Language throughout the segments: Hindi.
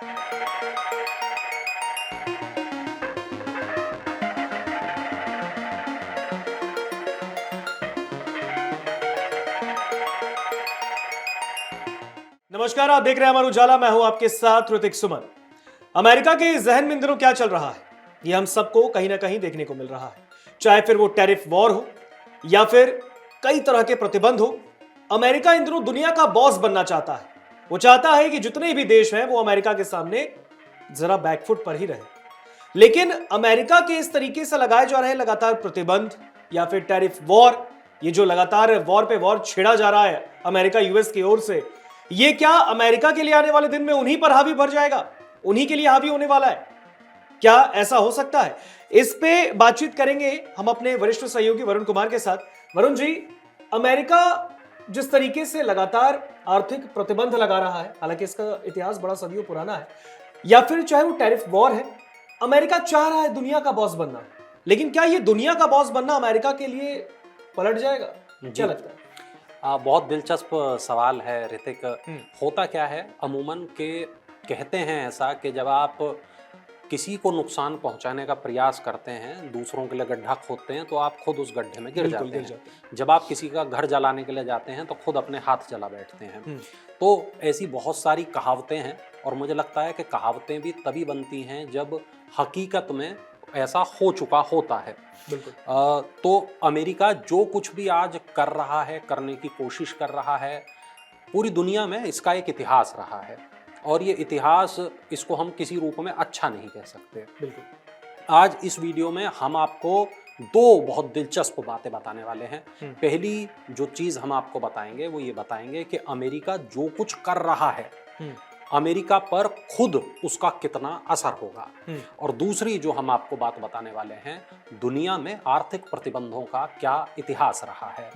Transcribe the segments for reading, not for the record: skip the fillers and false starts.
नमस्कार, आप देख रहे हैं अमर उजाला। मैं हूं आपके साथ ऋतिक सुमन। अमेरिका के जहन में इन दिनों क्या चल रहा है, ये हम सबको कहीं ना कहीं देखने को मिल रहा है। चाहे फिर वो टैरिफ वॉर हो या फिर कई तरह के प्रतिबंध हो, अमेरिका इन दिनों दुनिया का बॉस बनना चाहता है। वो चाहता है कि जितने भी देश हैं वो अमेरिका के सामने जरा बैकफुट पर ही रहे। लेकिन अमेरिका के इस तरीके से लगाए जा रहे लगातार प्रतिबंध या फिर टैरिफ वॉर, ये जो लगातार वॉर पे वॉर छेड़ा जा रहा है अमेरिका यूएस की ओर से, ये क्या अमेरिका के लिए आने वाले दिन में उन्हीं पर हावी भर जाएगा, उन्हीं के लिए हावी होने वाला है? क्या ऐसा हो सकता है? इस पे बातचीत करेंगे हम अपने वरिष्ठ सहयोगी वरुण कुमार के साथ। वरुण जी, अमेरिका जिस तरीके से लगातार आर्थिक प्रतिबंध लगा रहा है, हालांकि इसका इतिहास बड़ा सदियों पुराना है, या फिर चाहे वो टैरिफ वॉर है, अमेरिका चाह रहा है दुनिया का बॉस बनना, लेकिन क्या ये दुनिया का बॉस बनना अमेरिका के लिए पलट जाएगा? क्या लगता है? बहुत दिलचस्प सवाल है ऋतिक। होता क्या है, अमूमन के कहते हैं ऐसा कि जब आप किसी को नुकसान पहुंचाने का प्रयास करते हैं, दूसरों के लिए गड्ढा खोदते हैं, तो आप खुद उस गड्ढे में गिर जाते हैं। जब आप किसी का घर जलाने के लिए जाते हैं तो खुद अपने हाथ जला बैठते हैं। तो ऐसी बहुत सारी कहावतें हैं, और मुझे लगता है कि कहावतें भी तभी बनती हैं जब हकीकत में ऐसा हो चुका होता है। तो अमेरिका जो कुछ भी आज कर रहा है, करने की कोशिश कर रहा है, पूरी दुनिया में इसका एक इतिहास रहा है, और ये इतिहास, इसको हम किसी रूप में अच्छा नहीं कह सकते। बिल्कुल। आज इस वीडियो में हम आपको दो बहुत दिलचस्प बातें बताने वाले हैं। पहली जो चीज़ हम आपको बताएंगे वो ये बताएंगे कि अमेरिका जो कुछ कर रहा है, अमेरिका पर खुद उसका कितना असर होगा। और दूसरी जो हम आपको बात बताने वाले हैं, दुनिया में आर्थिक प्रतिबंधों का क्या इतिहास रहा है।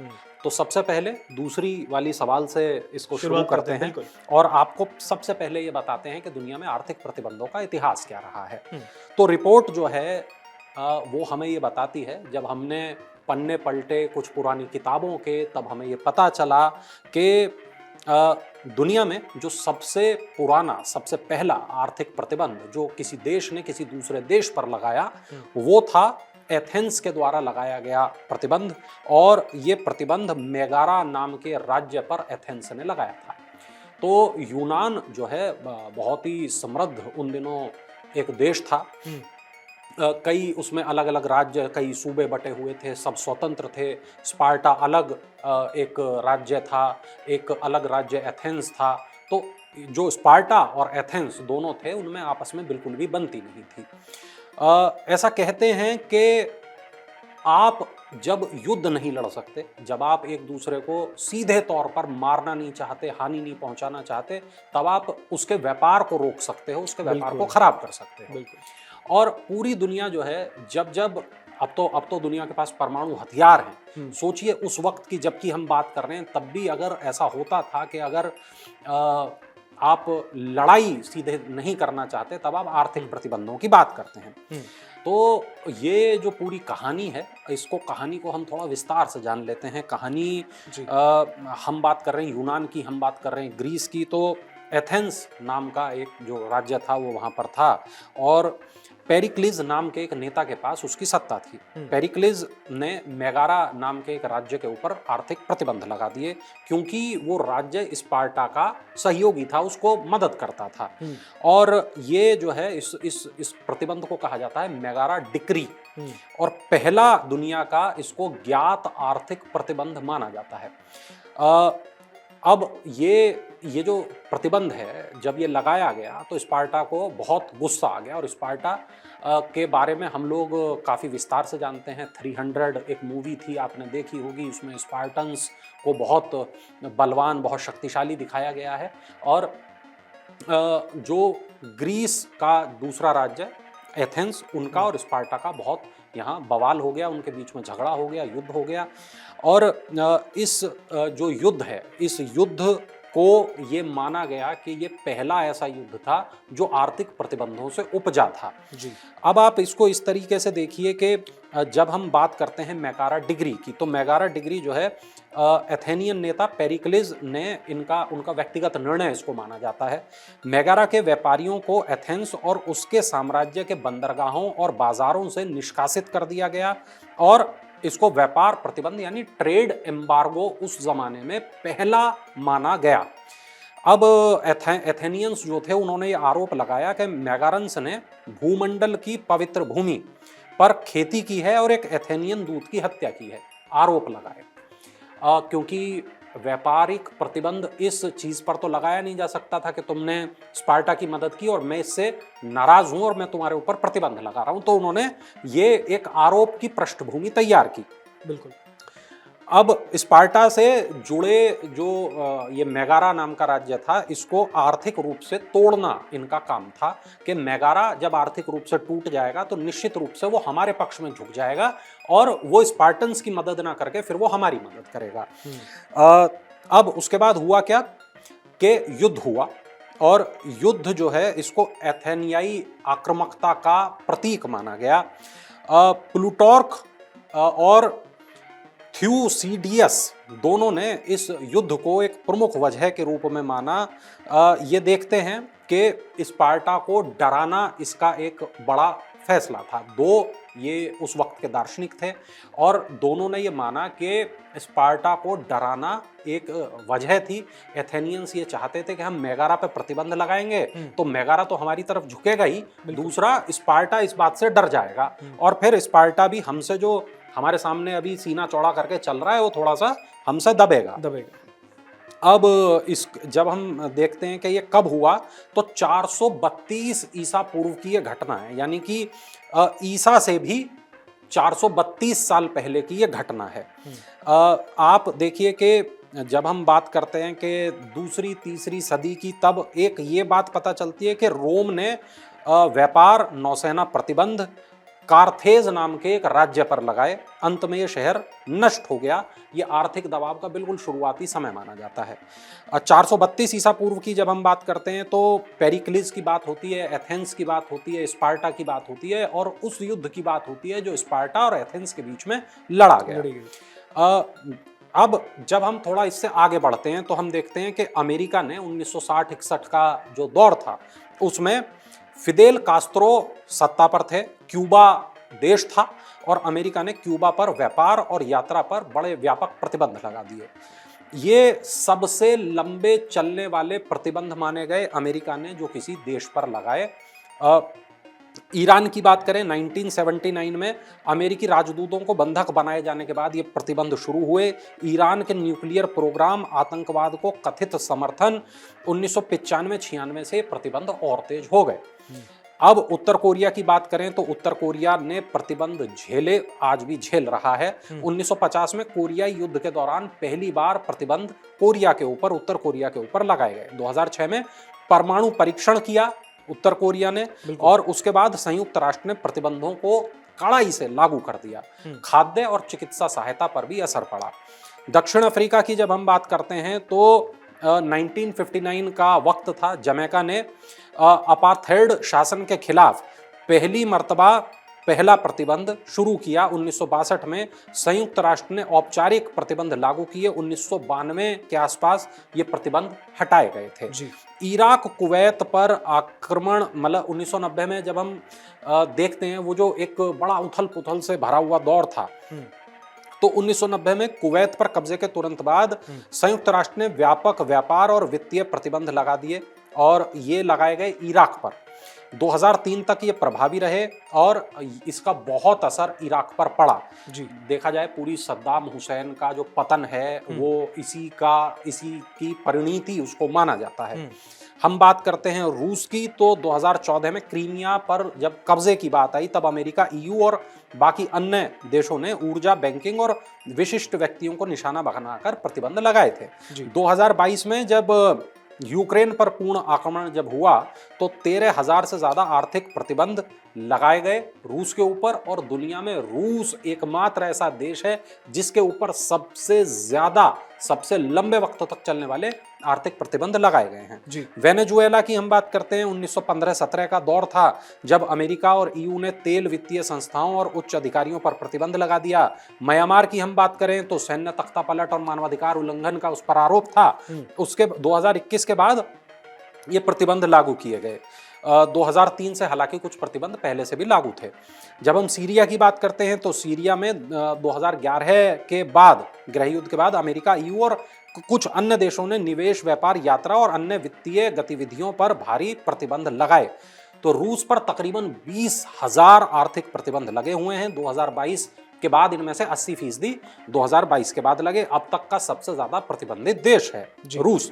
तो सबसे पहले दूसरी वाली सवाल से इसको शुरू करते हैं, और आपको सबसे पहले ये बताते हैं कि दुनिया में आर्थिक प्रतिबंधों का इतिहास क्या रहा है। तो रिपोर्ट जो है वो हमें ये बताती है, जब हमने पन्ने पलटे कुछ पुरानी किताबों के, तब हमें ये पता चला कि दुनिया में जो सबसे पुराना, सबसे पहला आर्थिक प्रतिबंध जो किसी देश ने किसी दूसरे देश पर लगाया, वो था एथेंस के द्वारा लगाया गया प्रतिबंध। और ये प्रतिबंध मेगारा नाम के राज्य पर एथेंस ने लगाया था। तो यूनान जो है बहुत ही समृद्ध उन दिनों एक देश था। कई उसमें अलग अलग राज्य, कई सूबे बटे हुए थे, सब स्वतंत्र थे। स्पार्टा अलग एक राज्य था, एक अलग राज्य एथेंस था। तो जो स्पार्टा और एथेंस दोनों थे, उनमें आपस में बिल्कुल भी बनती नहीं थी। ऐसा कहते हैं कि आप जब युद्ध नहीं लड़ सकते, जब आप एक दूसरे को सीधे तौर पर मारना नहीं चाहते, हानि नहीं पहुंचाना चाहते, तब आप उसके व्यापार को रोक सकते हो, उसके व्यापार को खराब कर सकते हो। और पूरी दुनिया जो है, जब अब तो दुनिया के पास परमाणु हथियार हैं। सोचिए उस वक्त की जबकि हम बात कर रहे हैं, तब भी अगर ऐसा होता था कि अगर आप लड़ाई सीधे नहीं करना चाहते, तब आप आर्थिक प्रतिबंधों की बात करते हैं। तो ये जो पूरी कहानी है, कहानी को हम थोड़ा विस्तार से जान लेते हैं। कहानी हम बात कर रहे हैं यूनान की, हम बात कर रहे हैं ग्रीस की। तो एथेंस नाम का एक जो राज्य था वो वहाँ पर था, और पेरिक्लिस नाम के एक नेता के पास उसकी सत्ता थी। पेरिक्लिस ने मेगारा नाम के एक राज्य के ऊपर आर्थिक प्रतिबंध लगा दिए, क्योंकि वो राज्य स्पार्टा का सहयोगी था, उसको मदद करता था। और ये जो है इस प्रतिबंध को कहा जाता है मेगारा डिक्री, और पहला दुनिया का इसको ज्ञात आर्थिक प्रतिबंध माना जाता है। अब ये जो प्रतिबंध है, जब ये लगाया गया तो स्पार्टा को बहुत गुस्सा आ गया, और स्पार्टा के बारे में हम लोग काफ़ी विस्तार से जानते हैं। 300 एक मूवी थी, आपने देखी होगी, उसमें स्पार्टन्स को बहुत बलवान, बहुत शक्तिशाली दिखाया गया है। और जो ग्रीस का दूसरा राज्य एथेंस, उनका और स्पार्टा का बहुत यहाँ बवाल हो गया, उनके बीच में झगड़ा हो गया, युद्ध हो गया। और इस जो युद्ध है, इस युद्ध को ये माना गया कि ये पहला ऐसा युद्ध था जो आर्थिक प्रतिबंधों से उपजा था। जी। अब आप इसको इस तरीके से देखिए कि जब हम बात करते हैं मेगारा डिग्री की, तो मेगारा डिग्री जो है एथेनियन नेता पेरिक्लिस ने उनका व्यक्तिगत निर्णय इसको माना जाता है। मेगारा के व्यापारियों को एथेंस और उसके साम्राज्य के बंदरगाहों और बाजारों से निष्कासित कर दिया गया और इसको व्यापार प्रतिबंध यानी ट्रेड एम्बार्गो उस जमाने में पहला माना गया। अब एथेनियंस जो थे उन्होंने ये आरोप लगाया कि मेगारंस ने भूमंडल की पवित्र भूमि पर खेती की है और एक एथेनियन दूत की हत्या की है, आरोप लगाए। क्योंकि व्यापारिक प्रतिबंध इस चीज पर तो लगाया नहीं जा सकता था कि तुमने स्पार्टा की मदद की और मैं इससे नाराज हूं और मैं तुम्हारे ऊपर प्रतिबंध लगा रहा हूं, तो उन्होंने ये एक आरोप की पृष्ठभूमि तैयार की। बिल्कुल। अब स्पार्टा से जुड़े जो ये मेगारा नाम का राज्य था, इसको आर्थिक रूप से तोड़ना इनका काम था कि मेगारा जब आर्थिक रूप से टूट जाएगा तो निश्चित रूप से वो हमारे पक्ष में झुक जाएगा और वो स्पार्टन्स की मदद ना करके फिर वो हमारी मदद करेगा। अब उसके बाद हुआ क्या कि युद्ध हुआ और युद्ध जो है इसको एथेनियाई आक्रामकता का प्रतीक माना गया। प्लूटार्क और थ्यूसीडियस दोनों ने इस युद्ध को एक प्रमुख वजह के रूप में माना। ये देखते हैं कि स्पार्टा को डराना इसका एक बड़ा फैसला था। दो ये उस वक्त के दार्शनिक थे और दोनों ने ये माना कि स्पार्टा को डराना एक वजह थी। एथेनियंस ये चाहते थे कि हम मेगारा पे प्रतिबंध लगाएंगे तो मेगारा तो हमारी तरफ झुकेगा ही, दूसरा स्पार्टा इस बात से डर जाएगा और फिर स्पार्टा भी हमसे जो हमारे सामने अभी सीना चौड़ा करके चल रहा है वो थोड़ा सा हमसे दबेगा। अब जब हम देखते हैं कि ये कब हुआ तो 432 ईसा पूर्व की ये घटना है, यानी कि ईसा से भी 432 साल पहले की ये घटना है। आप देखिए कि जब हम बात करते हैं कि दूसरी तीसरी सदी की, तब एक ये बात पता चलती है कि रोम ने व्यापार नौसेना प्रतिबंध कार्थेज नाम के एक राज्य पर लगाए। अंत में ये शहर नष्ट हो गया। ये आर्थिक दबाव का बिल्कुल शुरुआती समय माना जाता है। 432 ईसा पूर्व की जब हम बात करते हैं तो पेरिक्लिस की बात होती है, एथेंस की बात होती है, स्पार्टा की बात होती है और उस युद्ध की बात होती है जो स्पार्टा और एथेंस के बीच में लड़ा गया। अब जब हम थोड़ा इससे आगे बढ़ते हैं तो हम देखते हैं कि अमेरिका ने 1960-61 का जो दौर था उसमें फिदेल कास्त्रो सत्ता पर थे, क्यूबा देश था और अमेरिका ने क्यूबा पर व्यापार और यात्रा पर बड़े व्यापक प्रतिबंध लगा दिए। ये सबसे लंबे चलने वाले प्रतिबंध माने गए अमेरिका ने जो किसी देश पर लगाए। ईरान की बात करें, 1979 में अमेरिकी राजदूतों को बंधक बनाए जाने के बाद ये प्रतिबंध शुरू हुए। ईरान के न्यूक्लियर प्रोग्राम, आतंकवाद को कथित समर्थन, 1995-96 से प्रतिबंध और तेज हो गए। अब उत्तर कोरिया की बात करें तो उत्तर कोरिया ने प्रतिबंध झेले, आज भी झेल रहा है। 1950 में कोरियाई युद्ध के दौरान पहली बार प्रतिबंध कोरिया के ऊपर, उत्तर कोरिया के ऊपर लगाए गए। 2006 में परमाणु परीक्षण किया उत्तर कोरिया ने और उसके बाद संयुक्त राष्ट्र ने प्रतिबंधों को कड़ाई से लागू कर दिया। खाद्य और चिकित्सा सहायता पर भी असर पड़ा। दक्षिण अफ्रीका की जब हम बात करते हैं तो 1959 का वक्त था। जमैका ने अपार्थाइड शासन के खिलाफ पहली मर्तबा पहला प्रतिबंध शुरू किया। 1962 में संयुक्त राष्ट्र ने औपचारिक प्रतिबंध लागू किए। 1992 के आसपास ये प्रतिबंध हटाए गए थे। इराक कुवैत पर आक्रमण, मतलब 1990 में जब हम देखते हैं वो जो एक बड़ा उथल पुथल से भरा हुआ दौर था, तो 1990 में कुवैत पर कब्जे के तुरंत बाद संयुक्त राष्ट्र ने व्यापक व्यापार और वित्तीय प्रतिबंध लगा दिए और ये लगाए गए इराक पर। 2003 तक ये प्रभावी रहे और इसका बहुत असर इराक पर पड़ा। देखा जाए पूरी सद्दाम हुसैन का जो पतन है वो इसी की परिणति उसको माना जाता है। हम बात करते हैं रूस की, तो 2014 में क्रीमिया पर जब कब्जे की बात आई तब अमेरिका, ईयू और बाकी अन्य देशों ने ऊर्जा, बैंकिंग और विशिष्ट व्यक्तियों को निशाना बनाकर प्रतिबंध लगाए थे। 2022 में जब यूक्रेन पर पूर्ण आक्रमण जब हुआ तो 13,000 से ज्यादा आर्थिक प्रतिबंध लगाए गए रूस के ऊपर, और दुनिया में रूस एकमात्र ऐसा देश है जिसके ऊपर सबसे ज्यादा, सबसे लंबे वक्त तक चलने वाले आर्थिक प्रतिबंध लगाए गए हैं। जी। वेनेजुएला की हम बात करते हैं, 1915-17 का दौर था जब अमेरिका और ईयू ने तेल वित्तीय संस्थाओं और उच्च अधिकारियों पर प्रतिबंध लगा दिया। म्यांमार की हम बात करें तो सैन्य तख्तापलट और मानवाधिकार उल्लंघन का उस पर आरोप था। उसके 2021 के बाद ये प्रतिबंध लागू किए गए। 2003 से हालांकि कुछ प्रतिबंध पहले से भी लागू थे। जब हम सीरिया की बात करते हैं तो सीरिया में 2011 के बाद, गृह युद्ध के बाद, अमेरिका, ईयू और कुछ अन्य देशों ने निवेश, व्यापार, यात्रा और अन्य वित्तीय गतिविधियों पर भारी प्रतिबंध लगाए। तो रूस पर तकरीबन 20,000 आर्थिक प्रतिबंध लगे हुए हैं 2022 के बाद। इनमें से 80% 2022 के बाद लगे। अब तक का सबसे ज्यादा प्रतिबंधित देश है रूस।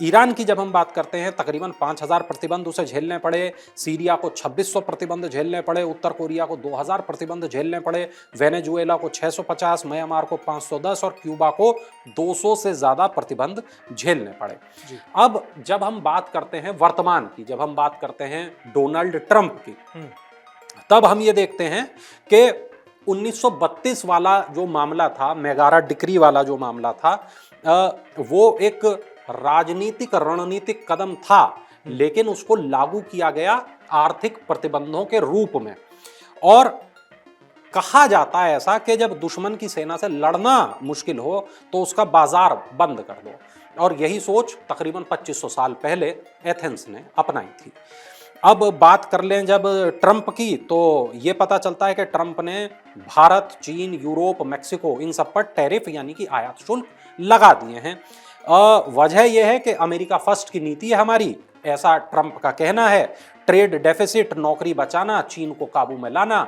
ईरान की जब हम बात करते हैं तकरीबन 5,000 प्रतिबंध उसे झेलने पड़े। सीरिया को 2,600 प्रतिबंध झेलने पड़े। उत्तर कोरिया को 2,000 प्रतिबंध झेलने पड़े। वेनेजुएला को 650, म्यांमार को 510 और क्यूबा को 200 से ज्यादा प्रतिबंध झेलने पड़े। अब जब हम बात करते हैं वर्तमान की, जब हम बात करते हैं डोनाल्ड ट्रंप की, तब हम ये देखते हैं कि 1932 वाला जो मामला था, मेगारा डिक्री वाला जो मामला था, वो एक राजनीतिक रणनीतिक कदम था, लेकिन उसको लागू किया गया आर्थिक प्रतिबंधों के रूप में। और कहा जाता है ऐसा कि जब दुश्मन की सेना से लड़ना मुश्किल हो तो उसका बाजार बंद कर दो, और यही सोच तकरीबन 2500 साल पहले एथेंस ने अपनाई थी। अब बात कर लें जब ट्रंप की, तो ये पता चलता है कि ट्रंप ने भारत, चीन, यूरोप, मैक्सिको, इन सब पर टैरिफ यानी कि आयात शुल्क लगा दिए हैं। वजह यह है कि अमेरिका फर्स्ट की नीति है हमारी, ऐसा ट्रंप का कहना है। ट्रेड डेफिसिट, नौकरी बचाना, चीन को काबू में लाना,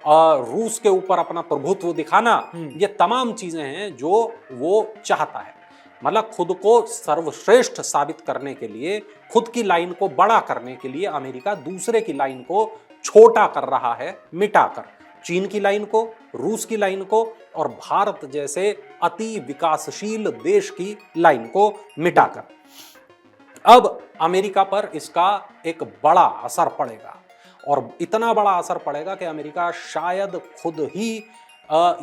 रूस के ऊपर अपना प्रभुत्व दिखाना, ये तमाम चीजें हैं जो वो चाहता है। मतलब खुद को सर्वश्रेष्ठ साबित करने के लिए, खुद की लाइन को बड़ा करने के लिए अमेरिका दूसरे की लाइन को छोटा कर रहा है, मिटाकर चीन की लाइन को, रूस की लाइन को और भारत जैसे अति विकासशील देश की लाइन को मिटाकर। अब अमेरिका पर इसका एक बड़ा असर पड़ेगा, और इतना बड़ा असर पड़ेगा कि अमेरिका शायद खुद ही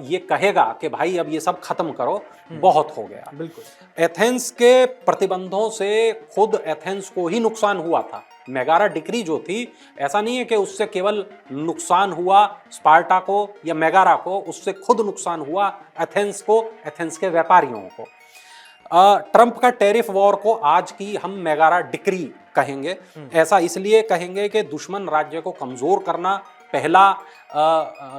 ये कहेगा कि भाई अब ये सब खत्म करो, बहुत हो गया। बिल्कुल। एथेंस के प्रतिबंधों से खुद एथेंस को ही नुकसान हुआ था। मेगारा डिक्री जो थी, ऐसा नहीं है कि उससे केवल नुकसान हुआ स्पार्टा को या मेगारा को, उससे खुद नुकसान हुआ एथेंस को, एथेंस के व्यापारियों को। ट्रंप का टैरिफ वॉर को आज की हम मेगारा डिक्री कहेंगे। ऐसा इसलिए कहेंगे कि दुश्मन राज्य को कमजोर करना पहला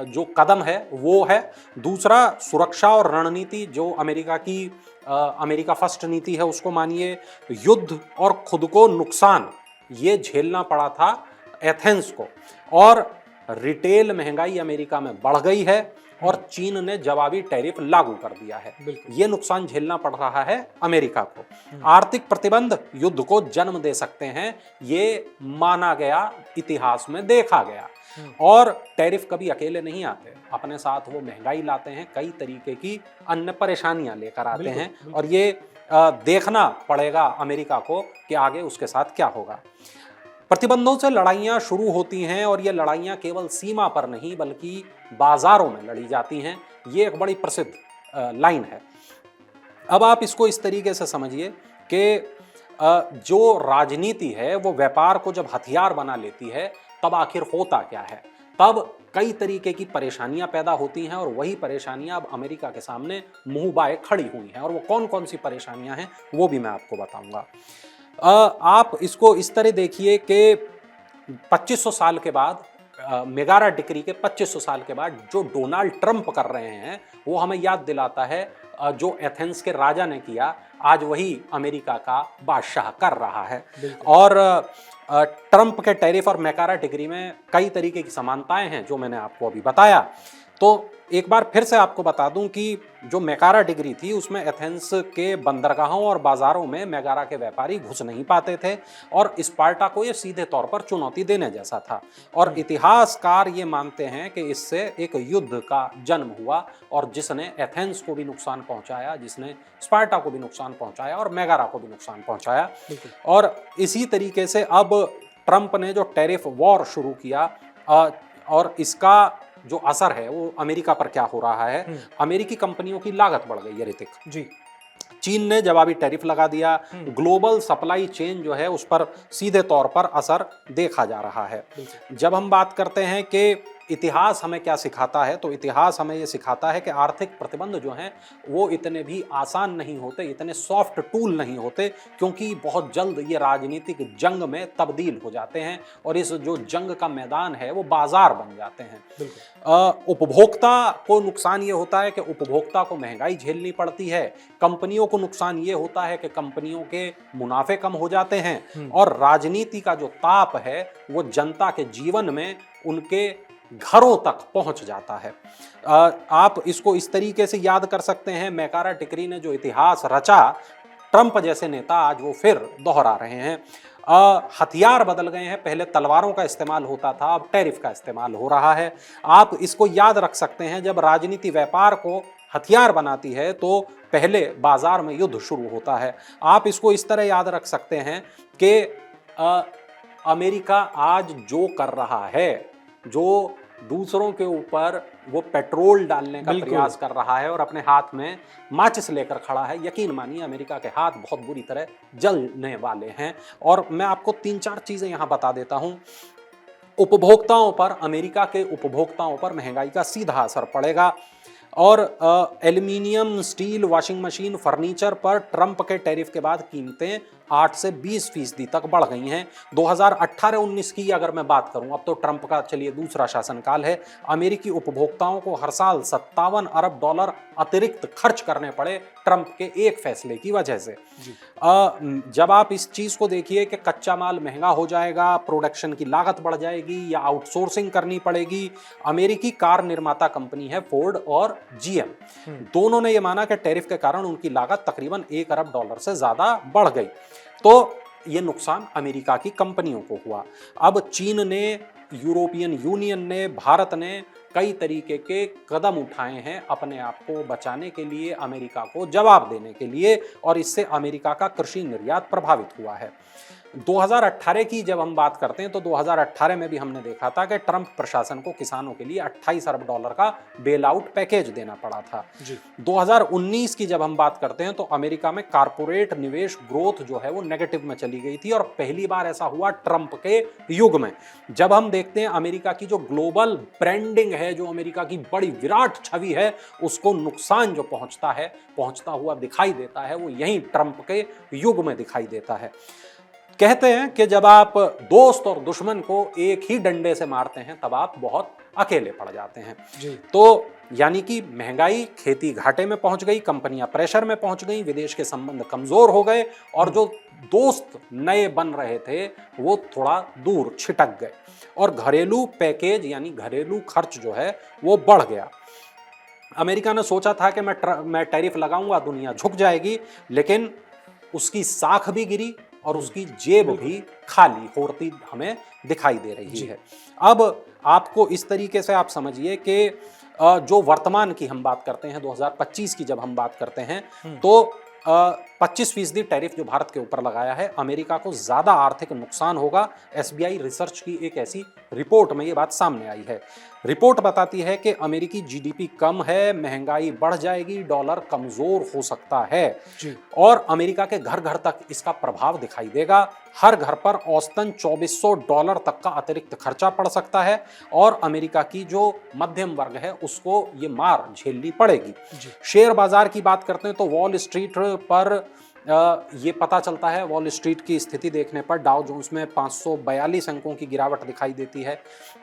जो कदम है वो है। दूसरा, सुरक्षा और रणनीति जो अमेरिका की अमेरिका फर्स्ट नीति है उसको मानिए। युद्ध और खुद को नुकसान ये झेलना पड़ा था एथेंस को, और रिटेल महंगाई अमेरिका में बढ़ गई है और चीन ने जवाबी टैरिफ लागू कर दिया है। ये नुकसान झेलना पड़ रहा है अमेरिका को। आर्थिक प्रतिबंध युद्ध को जन्म दे सकते हैं, ये माना गया, इतिहास में देखा गया। और टैरिफ कभी अकेले नहीं आते, अपने साथ वो महंगाई लाते हैं, कई तरीके की अन्य परेशानियां लेकर आते हैं, और ये देखना पड़ेगा अमेरिका को कि आगे उसके साथ क्या होगा। प्रतिबंधों से लड़ाइयां शुरू होती हैं, और ये लड़ाइयां केवल सीमा पर नहीं बल्कि बाजारों में लड़ी जाती हैं। ये एक बड़ी प्रसिद्ध लाइन है। अब आप इसको इस तरीके से समझिए कि जो राजनीति है वो व्यापार को जब हथियार बना लेती है तब आखिर होता क्या है। तब कई तरीके की परेशानियां पैदा होती हैं, और वही परेशानियां अब अमेरिका के सामने मुंह बाए खड़ी हुई हैं। और वो कौन कौन सी परेशानियां हैं वो भी मैं आपको बताऊंगा। आप इसको इस तरह देखिए कि 2500 साल के बाद, मेगारा डिक्री के 2500 साल के बाद जो डोनाल्ड ट्रंप कर रहे हैं वो हमें याद दिलाता है जो एथेंस के राजा ने किया, आज वही अमेरिका का बादशाह कर रहा है। और ट्रंप के टैरिफ और मेगारा डिक्री में कई तरीके की समानताएं हैं जो मैंने आपको अभी बताया। तो एक बार फिर से आपको बता दूं कि जो मेगारा डिक्री थी उसमें एथेंस के बंदरगाहों और बाजारों में मेगारा के व्यापारी घुस नहीं पाते थे, और स्पार्टा को ये सीधे तौर पर चुनौती देने जैसा था। और इतिहासकार ये मानते हैं कि इससे एक युद्ध का जन्म हुआ, और जिसने एथेंस को भी नुकसान पहुंचाया, जिसने स्पार्टा को भी नुकसान पहुंचाया और मेगारा को भी नुकसान पहुंचाया। और इसी तरीके से अब ट्रंप ने जो टैरिफ वॉर शुरू किया और इसका जो असर है वो अमेरिका पर क्या हो रहा है, अमेरिकी कंपनियों की लागत बढ़ गई है ऋतिक जी। चीन ने जवाबी टैरिफ लगा दिया, ग्लोबल सप्लाई चेन जो है उस पर सीधे तौर पर असर देखा जा रहा है। जब हम बात करते हैं कि इतिहास हमें क्या सिखाता है, तो इतिहास हमें ये सिखाता है कि आर्थिक प्रतिबंध जो हैं वो इतने भी आसान नहीं होते, इतने सॉफ्ट टूल नहीं होते, क्योंकि बहुत जल्द ये राजनीतिक जंग में तब्दील हो जाते हैं और इस जो जंग का मैदान है वो बाजार बन जाते हैं। उपभोक्ता को नुकसान ये होता है कि उपभोक्ता को महंगाई झेलनी पड़ती है, कंपनियों को नुकसान ये होता है कि कंपनियों के मुनाफे कम हो जाते हैं, और राजनीति का जो ताप है वो जनता के जीवन में उनके घरों तक पहुंच जाता है। आप इसको इस तरीके से याद कर सकते हैं, मैकारा टिकरी ने जो इतिहास रचा, ट्रंप जैसे नेता आज वो फिर दोहरा रहे हैं। हथियार बदल गए हैं, पहले तलवारों का इस्तेमाल होता था, अब टैरिफ का इस्तेमाल हो रहा है। आप इसको याद रख सकते हैं, जब राजनीति व्यापार को हथियार बनाती है तो पहले बाजार में युद्ध शुरू होता है। आप इसको इस तरह याद रख सकते हैं कि अमेरिका आज जो कर रहा है, जो दूसरों के ऊपर वो पेट्रोल डालने का प्रयास कर रहा है और अपने हाथ में माचिस लेकर खड़ा है, यकीन मानिए अमेरिका के हाथ बहुत बुरी तरह जलने वाले हैं। और मैं आपको 3-4 चीजें यहां बता देता हूं। उपभोक्ताओं पर, अमेरिका के उपभोक्ताओं पर महंगाई का सीधा असर पड़ेगा, और aluminium, steel, washing machine, furniture पर ट्रंप के टैरिफ के बाद कीमतें 8 से 20% तक बढ़ गई हैं। 2018-19 की अगर मैं बात करूं, अब तो ट्रंप का चलिए दूसरा शासनकाल है, अमेरिकी उपभोक्ताओं को हर साल $57 अरब अतिरिक्त खर्च करने पड़े ट्रंप के एक फैसले की वजह से। जब आप इस चीज को देखिए कि कच्चा माल महंगा हो जाएगा, प्रोडक्शन की लागत बढ़ जाएगी या आउटसोर्सिंग करनी पड़ेगी। अमेरिकी कार निर्माता कंपनी है फोर्ड और जीएम, दोनों ने यह माना कि टैरिफ के कारण उनकी लागत तकरीबन $1 अरब से ज्यादा बढ़ गई। तो ये नुकसान अमेरिका की कंपनियों को हुआ। अब चीन ने, यूरोपियन यूनियन ने, भारत ने कई तरीके के कदम उठाए हैं अपने आप को बचाने के लिए, अमेरिका को जवाब देने के लिए, और इससे अमेरिका का कृषि निर्यात प्रभावित हुआ है। 2018 की जब हम बात करते हैं तो 2018 में भी हमने देखा था कि ट्रंप प्रशासन को किसानों के लिए $28 अरब का बेल आउट पैकेज देना पड़ा था। 2019 की जब हम बात करते हैं तो अमेरिका में कारपोरेट निवेश ग्रोथ जो है वो नेगेटिव में चली गई थी, और पहली बार ऐसा हुआ ट्रंप के युग में। जब हम देखते हैं अमेरिका की जो ग्लोबल ब्रांडिंग है, जो अमेरिका की बड़ी विराट छवि है, उसको नुकसान जो पहुंचता हुआ दिखाई देता है, वो यही ट्रंप के युग में दिखाई देता है। कहते हैं कि जब आप दोस्त और दुश्मन को एक ही डंडे से मारते हैं तब आप बहुत अकेले पड़ जाते हैं जी। तो यानी कि महंगाई, खेती घाटे में पहुंच गई, कंपनियां प्रेशर में पहुंच गई, विदेश के संबंध कमजोर हो गए, और जो दोस्त नए बन रहे थे वो थोड़ा दूर छिटक गए, और घरेलू पैकेज यानी घरेलू खर्च जो है वो बढ़ गया। अमेरिका ने सोचा था कि मैं टैरिफ लगाऊंगा, दुनिया झुक जाएगी, लेकिन उसकी साख भी गिरी और उसकी जेब भी खाली होती हमें दिखाई दे रही है। अब आपको इस तरीके से आप समझिए कि जो वर्तमान की हम बात करते हैं, 2025 की जब हम बात करते हैं, तो 25% टैरिफ जो भारत के ऊपर लगाया है, अमेरिका को ज्यादा आर्थिक नुकसान होगा। एसबीआई रिसर्च की एक ऐसी रिपोर्ट में ये बात सामने आई है। रिपोर्ट बताती है कि अमेरिकी जीडीपी कम है, महंगाई बढ़ जाएगी, डॉलर कमजोर हो सकता है जी। और अमेरिका के घर घर तक इसका प्रभाव दिखाई देगा। हर घर पर औसतन $2400 तक का अतिरिक्त खर्चा पड़ सकता है, और अमेरिका की जो मध्यम वर्ग है उसको ये मार झेलनी पड़ेगी। शेयर बाजार की बात करते हैं तो वॉल स्ट्रीट पर ये पता चलता है, वॉल स्ट्रीट की स्थिति देखने पर डाउ जोन्स में 542 अंकों की गिरावट दिखाई देती है,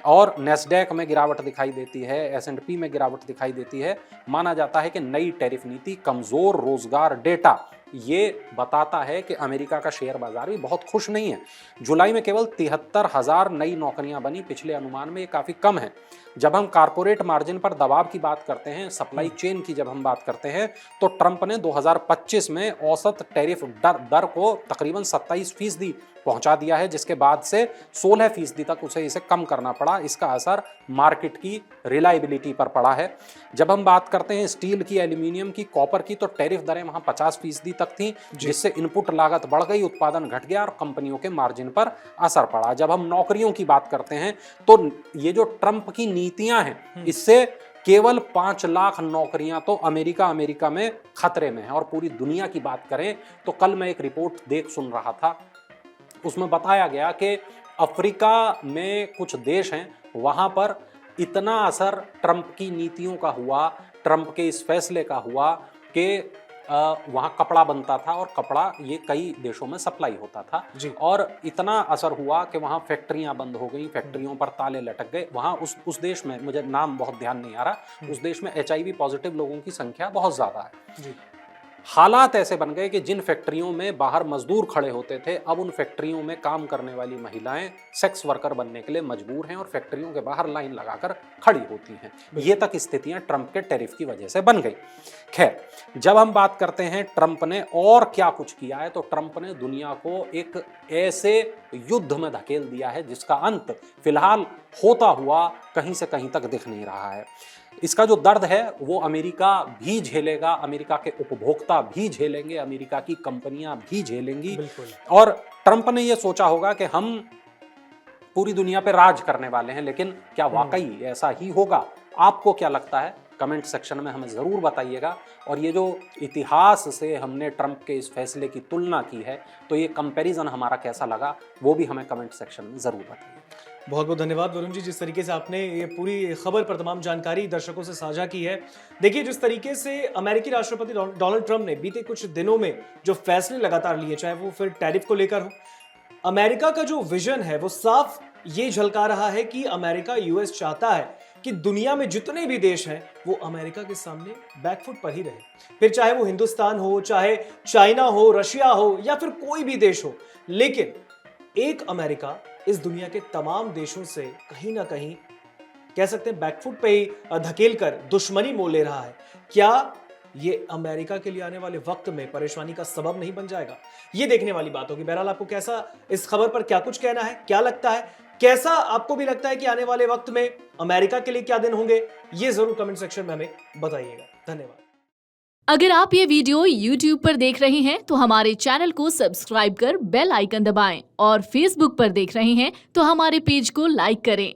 और नेस्डैक में गिरावट दिखाई देती है, S&P में गिरावट दिखाई देती है। माना जाता है कि नई टैरिफ नीति, कमजोर रोजगार डेटा ये बताता है कि अमेरिका का शेयर बाजार भी बहुत खुश नहीं है। जुलाई में केवल 73,000 नई नौकरियां बनी, पिछले अनुमान में ये काफी कम है। जब हम कारपोरेट मार्जिन पर दबाव की बात करते हैं, सप्लाई चेन की जब हम बात करते हैं, तो ट्रंप ने 2025 में औसत टैरिफ दर को तकरीबन 27% पहुंचा दिया है, जिसके बाद से 16% तक उसे इसे कम करना पड़ा। इसका असर मार्केट की रिलायबिलिटी पर पड़ा है। जब हम बात करते हैं स्टील की, एल्यूमिनियम की, कॉपर की, तो टैरिफ दरें वहां 50% तक थी, जिससे इनपुट लागत बढ़ गई, उत्पादन घट गया और कंपनियों के मार्जिन पर असर पड़ा। जब हम नौकरियों की बात करते हैं तो ये जो ट्रंप की नीतियां हैं, इससे केवल 5 लाख नौकरियां तो अमेरिका में खतरे में है। और पूरी दुनिया की बात करें तो कल मैं एक रिपोर्ट देख सुन रहा था, उसमें बताया गया कि अफ्रीका में कुछ देश हैं, वहां पर इतना असर ट्रंप की नीतियों का हुआ, ट्रंप के इस फैसले का हुआ कि वहाँ कपड़ा बनता था और कपड़ा ये कई देशों में सप्लाई होता था और इतना असर हुआ कि वहाँ फैक्ट्रियाँ बंद हो गई, फैक्ट्रियों पर ताले लटक गए। वहाँ उस देश में, मुझे नाम बहुत ध्यान नहीं आ रहा, उस देश में HIV पॉजिटिव लोगों की संख्या बहुत ज़्यादा है। हालात ऐसे बन गए कि जिन फैक्ट्रियों में बाहर मजदूर खड़े होते थे, अब उन फैक्ट्रियों में काम करने वाली महिलाएं सेक्स वर्कर बनने के लिए मजबूर हैं और फैक्ट्रियों के बाहर लाइन लगाकर खड़ी होती हैं। ये तक स्थितियां ट्रंप के टैरिफ की वजह से बन गई। खैर, जब हम बात करते हैं ट्रंप ने और क्या कुछ किया है, तो ट्रंप ने दुनिया को एक ऐसे युद्ध में धकेल दिया है जिसका अंत फिलहाल होता हुआ कहीं से कहीं तक दिख नहीं रहा है। इसका जो दर्द है वो अमेरिका भी झेलेगा, अमेरिका के उपभोक्ता भी झेलेंगे, अमेरिका की कंपनियां भी झेलेंगी। और ट्रंप ने ये सोचा होगा कि हम पूरी दुनिया पे राज करने वाले हैं, लेकिन क्या वाकई ऐसा ही होगा? आपको क्या लगता है? कमेंट सेक्शन में हमें ज़रूर बताइएगा। और ये जो इतिहास से हमने ट्रंप के इस फैसले की तुलना की है, तो ये कंपैरिजन हमारा कैसा लगा, वो भी हमें कमेंट सेक्शन में ज़रूर बताइए। बहुत बहुत धन्यवाद वरुण जी, जिस तरीके से आपने ये पूरी खबर पर तमाम जानकारी दर्शकों से साझा की है। देखिए, जिस तरीके से अमेरिकी राष्ट्रपति डोनाल्ड ट्रंप ने बीते कुछ दिनों में जो फैसले लगातार लिए, चाहे वो फिर टैरिफ को लेकर हो, अमेरिका का जो विजन है वो साफ ये झलका रहा है कि अमेरिका, यूएस चाहता है कि दुनिया में जितने भी देश हैं वो अमेरिका के सामने बैकफुट पर ही रहे। फिर चाहे वो हिंदुस्तान हो, चाहे चाइना हो, रशिया हो या फिर कोई भी देश हो, लेकिन एक अमेरिका इस दुनिया के तमाम देशों से कहीं ना कहीं कह सकते हैं बैकफुट पे ही धकेल कर दुश्मनी मोल ले रहा है। क्या ये अमेरिका के लिए आने वाले वक्त में परेशानी का सबब नहीं बन जाएगा? ये देखने वाली बात होगी। बहरहाल, आपको कैसा इस खबर पर क्या कुछ कहना है, क्या लगता है, कैसा आपको भी लगता है कि आने वाले वक्त में अमेरिका के लिए क्या दिन होंगे, ये जरूर कमेंट सेक्शन में हमें बताइएगा। धन्यवाद। अगर आप ये वीडियो YouTube पर देख रहे हैं तो हमारे चैनल को सब्सक्राइब कर बेल आइकन दबाएं और Facebook पर देख रहे हैं तो हमारे पेज को लाइक करें।